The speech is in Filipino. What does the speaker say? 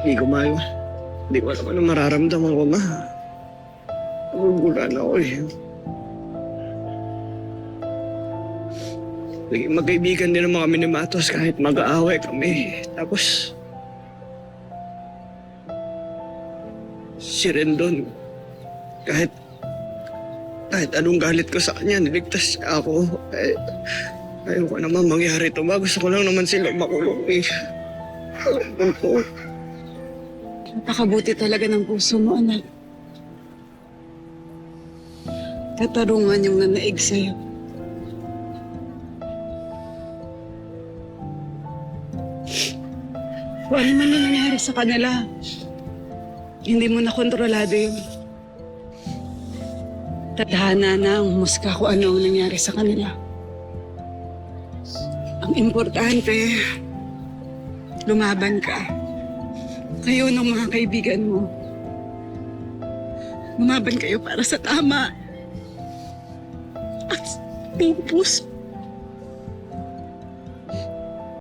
Hindi ko mayo. Hindi ko alam ano mararamdaman ko, ma. Nagugulan ako eh. Naging magkaibigan din naman kami ni Matos kahit mag-aaway kami. Tapos, si Rendon, kahit anong galit ko sa kanya, niligtas niya ako. Ayoko naman mangyari ito, ma. Gusto ko lang naman sila makulong eh. Alam ko. Napakabuti talaga ng puso mo, anak. Katarungan yung nanaig sa'yo. Kung ano man yung nangyari sa kanila, hindi mo na kontrolado yun. Tadhana na ang humusga kung ano ang nangyari sa kanila. Ang importante, lumaban ka. Kayo ng mga kaibigan mo. Lumaban kayo para sa tama. At pupus